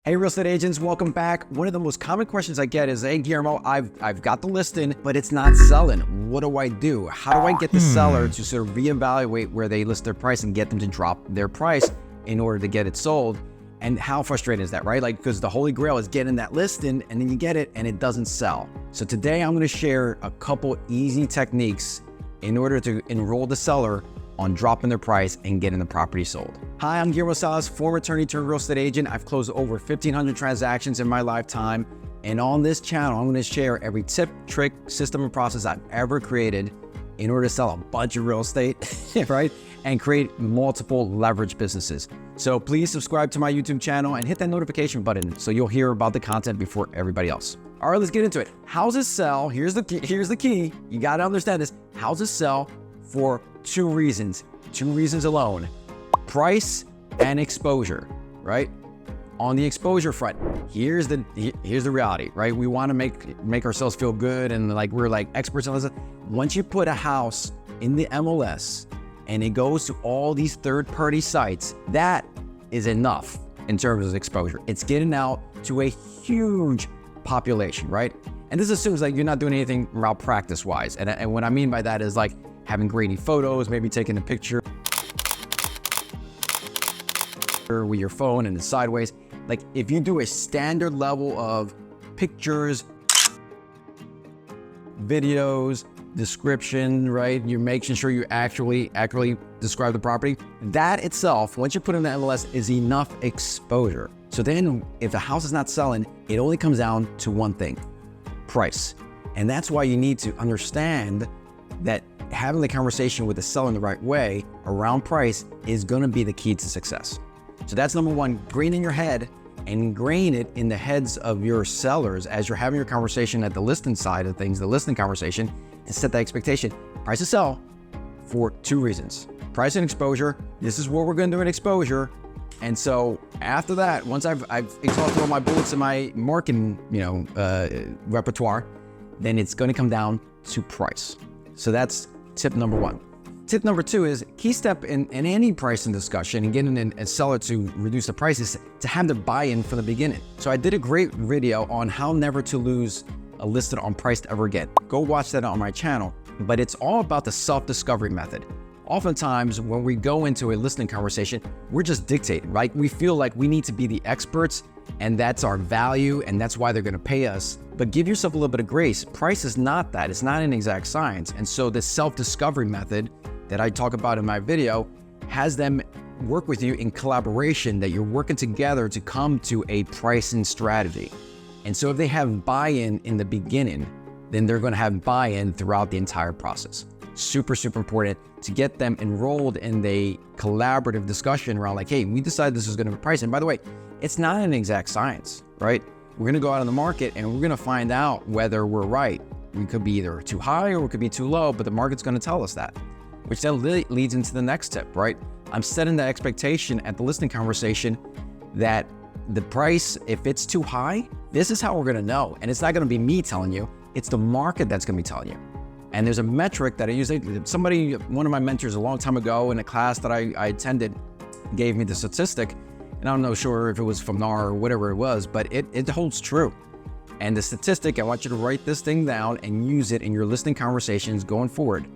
Hey, real estate agents, welcome back. One of the most common questions I get is, hey, Guillermo, I've got the listing, but it's not selling. What do I do? How do I get the seller to sort of reevaluate where they list their price and get them to drop their price in order to get it sold? And how frustrating is that, right? Like, because the holy grail is getting that listing and then you get it and it doesn't sell. So today I'm going to share a couple easy techniques in order to enroll the seller on dropping their price and getting the property sold. Hi, I'm Guillermo Salas, former attorney turned real estate agent. I've closed over 1,500 transactions in my lifetime. And on this channel, I'm gonna share every tip, trick, system, and process I've ever created in order to sell a bunch of real estate, right? And create multiple leverage businesses. So please subscribe to my YouTube channel and hit that notification button so you'll hear about the content before everybody else. All right, let's get into it. How's it sell? Here's the key. You gotta understand this. How's it sell? For two reasons alone: price and exposure, right? On the exposure front, here's the reality, right? We want to make ourselves feel good and like we're like experts on this. Once you put a house in the MLS and it goes to all these third-party sites, that is enough in terms of exposure. It's getting out to a huge population, right? And this assumes like you're not doing anything malpractice-wise. And what I mean by that is like having grainy photos, maybe taking a picture with your phone and it's sideways. Like if you do a standard level of pictures, videos, description, right? You're making sure you actually describe the property. That itself, once you put in the MLS, is enough exposure. So then if the house is not selling, it only comes down to one thing: price. And that's why you need to understand that having the conversation with the seller in the right way around price is going to be the key to success. So that's number one. Ingrain in your head and ingrain it in the heads of your sellers as you're having your conversation at the listing side of things, the listing conversation, and set that expectation. Price to sell for two reasons: price and exposure. This is what we're going to do in exposure. And so after that, once I've exhausted all my bullets in my marketing, repertoire, then it's going to come down to price. So that's tip number one. Tip number two is key step in any pricing discussion and getting a seller to reduce the prices to have the buy-in from the beginning. So I did a great video on how never to lose a listed on price ever again. Go watch that on my channel. But it's all about the self-discovery method. Oftentimes when we go into a listing conversation, we're just dictating, right? We feel like we need to be the experts and that's our value and that's why they're going to pay us. But give yourself a little bit of grace. Price is not that. It's not an exact science. And so the self-discovery method that I talk about in my video has them work with you in collaboration, that you're working together to come to a pricing strategy. And so if they have buy-in in the beginning, then they're going to have buy-in throughout the entire process. Super, super important to get them enrolled in the collaborative discussion around like, hey, we decided this is going to be priced. And by the way, it's not an exact science, right? We're going to go out on the market and we're going to find out whether we're right. We could be either too high or we could be too low, but the market's going to tell us that, which then leads into the next tip, right? I'm setting the expectation at the listing conversation that the price, if it's too high, this is how we're going to know. And it's not going to be me telling you, it's the market that's going to be telling you. And there's a metric that I use. One of my mentors a long time ago in a class that I attended gave me the statistic, and I'm not sure if it was from NAR or whatever it was, but it holds true. And the statistic, I want you to write this thing down and use it in your listing conversations going forward.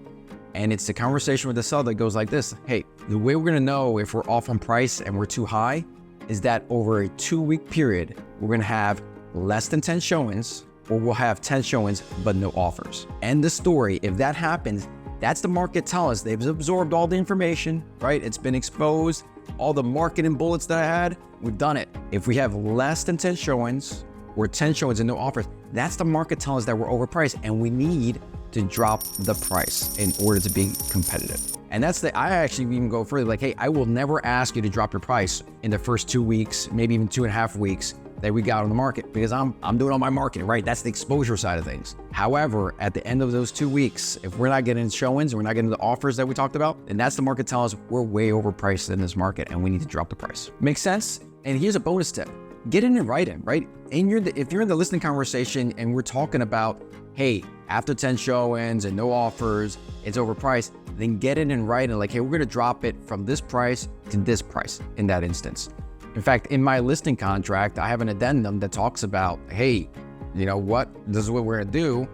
And it's the conversation with the seller that goes like this: hey, the way we're gonna know if we're off on price and we're too high is that over a 2-week period, we're gonna have less than 10 showings, or we'll have 10 showings but no offers. End the story. If that happens, that's the market telling us they've absorbed all the information, right? It's been exposed. All the marketing bullets that I had, we've done it. If we have less than 10 showings or 10 showings and no offers, that's the market telling us that we're overpriced and we need to drop the price in order to be competitive. And I actually even go further, like, hey, I will never ask you to drop your price in the first 2 weeks, maybe even 2.5 weeks that we got on the market, because I'm doing all my marketing, right? That's the exposure side of things. However, at the end of those 2 weeks, if we're not getting showings, we're not getting the offers that we talked about, then that's the market telling us we're way overpriced in this market and we need to drop the price. Make sense? And here's a bonus tip. Get in and write in, right? If you're in the listing conversation and we're talking about, hey, after 10 showings and no offers, it's overpriced, then get it in writing, like, hey, we're gonna drop it from this price to this price in that instance. In fact, in my listing contract, I have an addendum that talks about, hey, you know what, this is what we're gonna do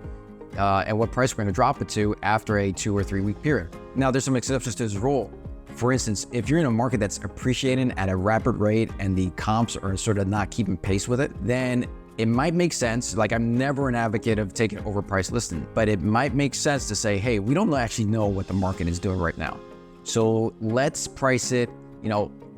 and what price we're gonna drop it to after a 2 or 3 week period. Now, there's some exceptions to this rule. For instance, if you're in a market that's appreciating at a rapid rate and the comps are sort of not keeping pace with it, then it might make sense. Like, I'm never an advocate of taking overpriced listing, but it might make sense to say, hey, we don't actually know what the market is doing right now. So let's price it,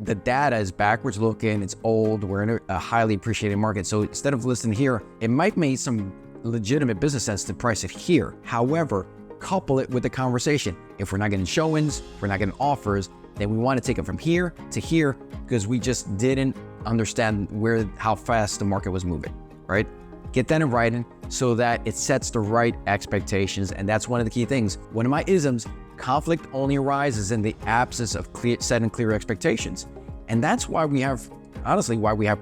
the data is backwards looking, it's old, we're in a highly appreciated market. So instead of listing here, it might make some legitimate business sense to price it here. However, couple it with the conversation. If we're not getting showings, if we're not getting offers, then we want to take it from here to here because we just didn't understand how fast the market was moving, right? Get that in writing so that it sets the right expectations. And that's one of the key things. One of my isms, conflict only arises in the absence of setting clear expectations. And that's why we have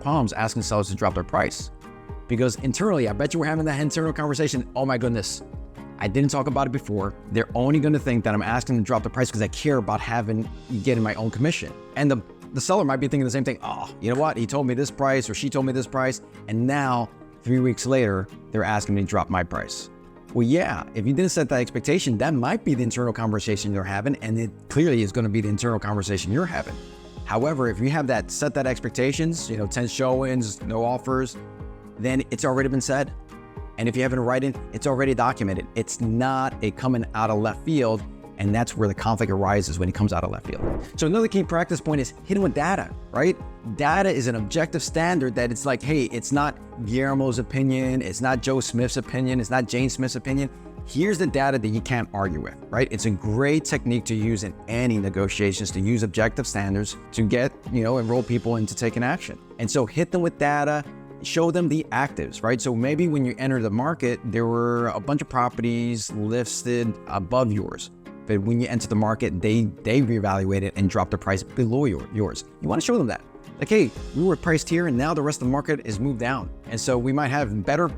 problems asking sellers to drop their price. Because internally, I bet you we're having that internal conversation. Oh my goodness, I didn't talk about it before. They're only going to think that I'm asking them to drop the price because I care about getting my own commission. And the seller might be thinking the same thing. Oh, you know what? He told me this price or she told me this price. And now 3 weeks later, they're asking me to drop my price. Well, yeah, if you didn't set that expectation, that might be the internal conversation you're having. And it clearly is going to be the internal conversation you're having. However, if you have set that expectations, 10 showings, no offers, then it's already been said. And if you have it in writing, it's already documented. It's not a coming out of left field. And that's where the conflict arises when it comes out of left field. So another key practice point is hitting with data, right? Data is an objective standard that it's like, hey, it's not Guillermo's opinion. It's not Joe Smith's opinion. It's not Jane Smith's opinion. Here's the data that you can't argue with, right? It's a great technique to use in any negotiations, to use objective standards to get, enroll people into taking action. And so hit them with data, show them the actives, right? So maybe when you enter the market, there were a bunch of properties listed above yours. But when you enter the market, they reevaluated and dropped the price below yours. You want to show them that. Like, hey, we were priced here and now the rest of the market is moved down. And so we might have better,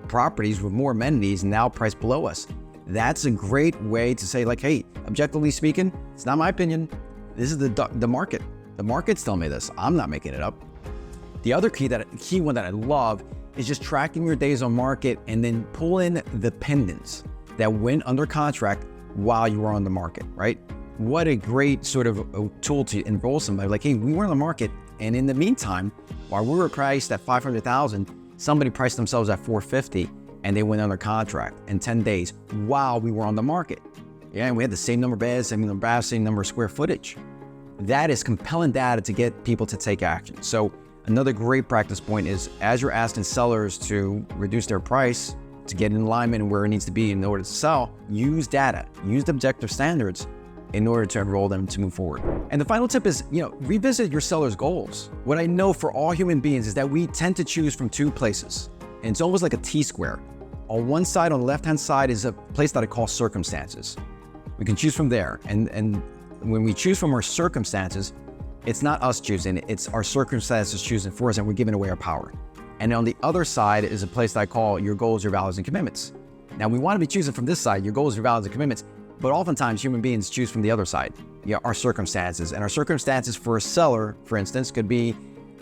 properties with more amenities now priced below us. That's a great way to say, like, hey, objectively speaking, it's not my opinion. This is the market. The market's telling me this. I'm not making it up. The other key one that I love is just tracking your days on market and then pull in the pendants that went under contract while you were on the market, right? What a great sort of a tool to enroll somebody. Like, hey, we were on the market, and in the meantime, while we were priced at $500,000, somebody priced themselves at $450,000, and they went under contract in 10 days while we were on the market. Yeah, and we had the same number of beds, same number of baths, same number of square footage. That is compelling data to get people to take action. So another great practice point is, as you're asking sellers to reduce their price to get in alignment and where it needs to be in order to sell, use data, use the objective standards in order to enroll them to move forward. And the final tip is, revisit your seller's goals. What I know for all human beings is that we tend to choose from two places. And it's almost like a T-square. On one side, on the left-hand side, is a place that I call circumstances. We can choose from there. And when we choose from our circumstances, it's not us choosing, it's our circumstances choosing for us, and we're giving away our power. And on the other side is a place that I call your goals, your values, and commitments. Now, we want to be choosing from this side, your goals, your values, and commitments, but oftentimes human beings choose from the other side, our circumstances. And our circumstances for a seller, for instance, could be,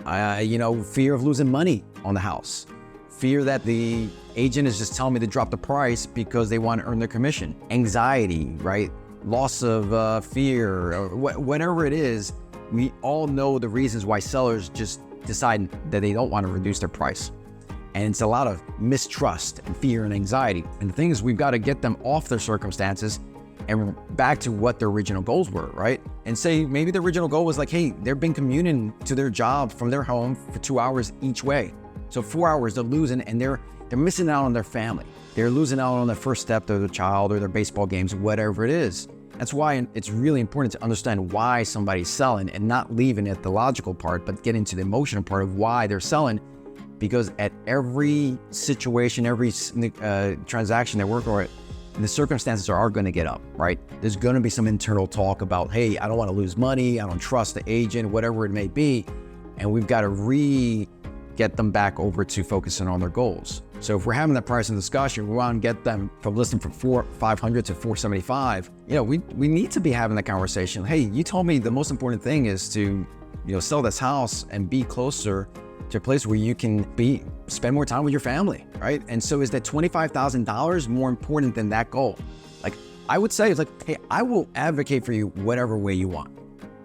fear of losing money on the house, fear that the agent is just telling me to drop the price because they want to earn their commission, anxiety, right? Loss of fear, or whatever it is. We all know the reasons why sellers just decide that they don't want to reduce their price. And it's a lot of mistrust and fear and anxiety. And the thing is, we've got to get them off their circumstances and back to what their original goals were, right? And say maybe the original goal was like, hey, they've been commuting to their job from their home for 2 hours each way. So 4 hours they're losing, and they're missing out on their family. They're losing out on the first step to their child or their baseball games, whatever it is. That's why it's really important to understand why somebody's selling and not leaving at the logical part, but get into the emotional part of why they're selling. Because at every situation, every transaction that we're going, the circumstances are going to get up, right? There's going to be some internal talk about, hey, I don't want to lose money. I don't trust the agent, whatever it may be. And we've got to get them back over to focusing on their goals. So if we're having that pricing discussion, we want to get them from listing from $500 to $475. We need to be having that conversation. Hey, you told me the most important thing is to sell this house and be closer to a place where you can spend more time with your family, right? And so is that $25,000 more important than that goal? Like, I would say, it's like, hey, I will advocate for you whatever way you want,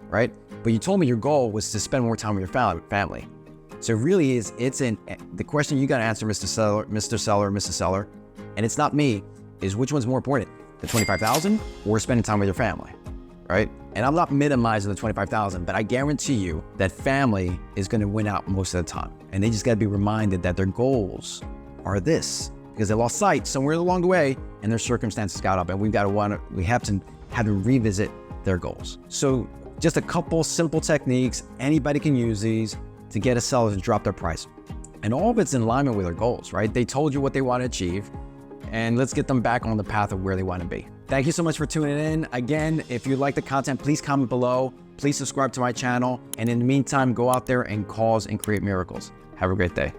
right? But you told me your goal was to spend more time with your family. So it really is, the question you got to answer, Mr. Seller, Mrs. Seller, and it's not me, is which one's more important, the $25,000 or spending time with your family, right? And I'm not minimizing the $25,000, but I guarantee you that family is going to win out most of the time. And they just got to be reminded that their goals are this, because they lost sight somewhere along the way and their circumstances got up, and we have to have to revisit their goals. So just a couple simple techniques, anybody can use these to get a seller to drop their price. And all of it's in alignment with their goals, right? They told you what they want to achieve, and let's get them back on the path of where they want to be. Thank you so much for tuning in. Again, if you like the content, please comment below. Please subscribe to my channel. And in the meantime, go out there and cause and create miracles. Have a great day.